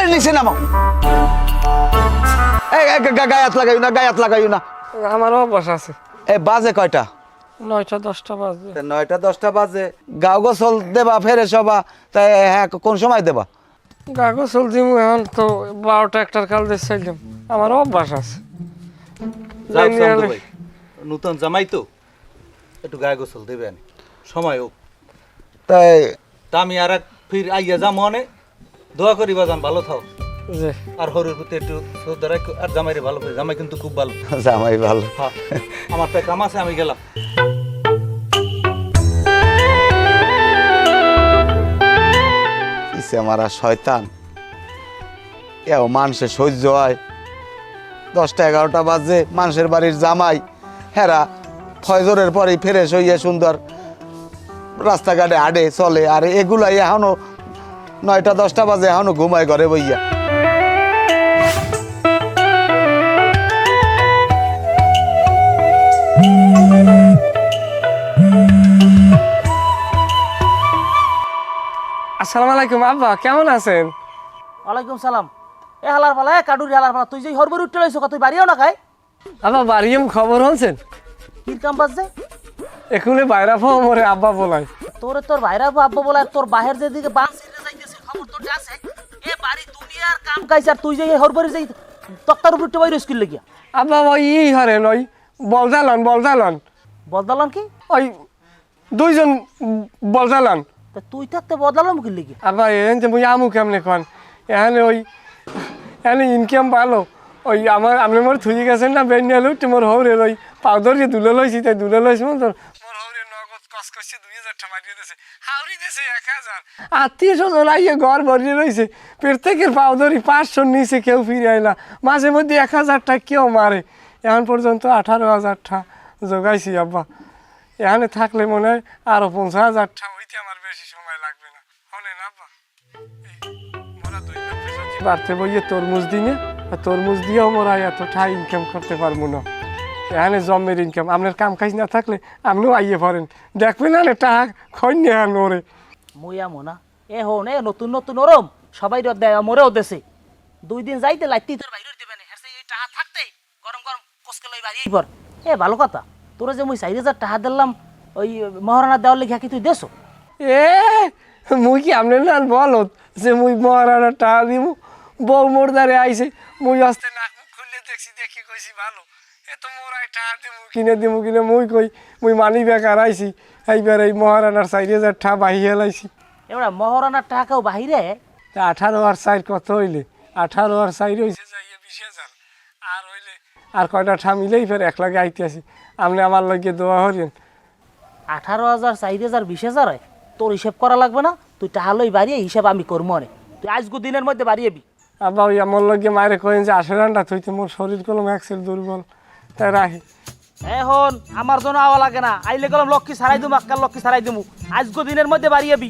গাড়ি নিচে নামাও। গায়াত লাগাইও না। আমারও অভ্যাস আছে। এ বাজে কয়টা? 9টা 10টা বাজে। 9টা 10টা বাজে। গাও গোসল দেবা ফেরে সবা, তাই হ্যাঁ কোন সময় দেবা? গা গোসল দিমু এখন তো 12টা 1টার কাল দিয়ে চাইলাম। আমারও অভ্যাস আছে। নতুন জামাই তো একটু গায়ে গোসল দেবে সময় হোক। তাই তা আমি আর এক ফির আইয়া যাম মনে দোয়া করি বাজান ভালো থাও। জি। আর হরুর প্রতি একটু শ্রদ্ধা রাখো আর জামাইরে ভালো করে। জামাই কিন্তু খুব ভালো। জামাই ভালো। হ্যাঁ আমার তো কাম আছে, আমি গেলাম। ইসে মারা শয়তান, এও মানুষের সহ্য হয়। 10টা 11টা বাজে মানুষের বাড়ির জামাই, হেরা ফজরের পরেই ফ্রেশ হইয়া সুন্দর রাস্তাঘাটে হাঁটে চলে, আর এগুলাই এখনো 9টা 10টা বাজে এখনো ঘুমায় ঘরে বইয়া। আসসালামু আলাইকুম আব্বা, কেমন আছেন? ওয়ালাইকুম সালাম। এ হালার পালা, কাডুরি হালার পালা, তুই যে হরবর উঠতে লইছ, তুই বাড়িও না খাই? আব্বা বাড়িম খবর হচ্ছেন? কির কাম বাজছে? এখুনে বাইরা পাও মরে আব্বা বলাই। তোর ভাইরা আব্বা বলে, তোর বাহের যেদিকে বাস ছিড়ে যাইতেছে, খবর তোর আছে? এ বাড়ি দুনিয়ার কাম কাইছে, আর তুই যে হরবরি যাই তক্তার উপর উঠতে বাইরে স্কুল লাগিয়া। আব্বা ওই হরেন ওই বলদালন বদলাম কি? ওই 2জন বলদালন। তা তুই থাকতে বদলাম কি লিখি? আব্বা এন যে মুই আমু কেমনে কন এখানে ওই এখানে ইনকাম ভালো। ওই আমার আপনি মোর থুই গেছেন না বেনিয়ালু মোর হৌরের ওই পাউডারকে দুলে লইছি, তাই দুলে লইছি মোর হৌরে নগদ কস করছে 2000 টাকা মারিয়ে দিয়েছে, হাওড়ি দিয়েছে 1000। আত্মীয় স্বজন আইয়ে ঘর ভরিয়ে রয়েছে, প্রত্যেকের পাউডারি 500 নিচে কেউ ফিরে আইলা, মাঝে মধ্যে 1000 টাকা কেউ মারে। এখন পর্যন্ত 18,000 টাকা জোগাইছি আব্বা। এখানে থাকলে মনে হয় আরো 50,000 টাকা হইতে আমার বেশি সময় লাগবে না। শোনেন আব্বা, মোরা 2 যদি বাড়তে বইয়ে তরমুজ দিনে, তরমুজ দিয়েও মোরা এত টাকা ইনকাম করতে পারবো না। এখানে জমের ইনকাম, আপনার কাম কাজ না থাকলে আপনিও আইয়ে পড়েন, দেখবেন না টাকা খৈন্য ওরে। মুইয়া মোনা এ হন এ নতুন নতুন ওরম সবাই মরেও দেশে 2 দিন যাইতে লাইতেই তোর বাইরে দেবে না, হেরছে এই টাকা থাকতেই গরম গরম কসকে লই বাড়ি পর। এ ভালো কথা, তোরা যে মুই 4000 টাকা দিলাম ওই মহারানা দেওয়ার লেখা কি তুই দেছো? এ মুই কি আপনার না বলো যে মুই মহারানা টাকা দিব? বউ মোর দ্বারে আইছে, মুই আসতে নাক মুখ খুললে দেখছি, দেখি কইছি ভালো এ তো মোরাই টাকা দিব কিনে মুই কই মুই মানি বেকার আইছি, এইবার এই মহারানার 4000 টাকা বাহিয়ে লাইছি। এবার মহারানার টাকাও বাহিরে 18 আর 4 কত হইলে? 18 আর 4 হইছে যাইয়ে 20,000। আর হইলে আর কয়টা ঠা মিলেই ফের এক লাগে আইতে আসি। আপনি আমার লগে দোয়া হরিয়েন। 18,000 4,000 20,000 হয়, তোর হিসেব করা লাগবে না, তুই টাকা লই বাড়িয়ে হিসাব আমি করবো মনে। তুই আজগু দিনের মধ্যে বাড়িয়েবি। আব্বা ওই আমার লগে মায়ের কয়েন যে 80 রান্না থইতে মোর শরীর কলম একসের দুর্বল, তাই রাহি। এখন আমার জন্য আওয়া লাগে না, আইলে গেলাম লক্ষ্মী সারাই দিমু, আক্কার লক্ষ্মী সারাই দিমু, আজগু দিনের মধ্যে বাড়িয়েবি।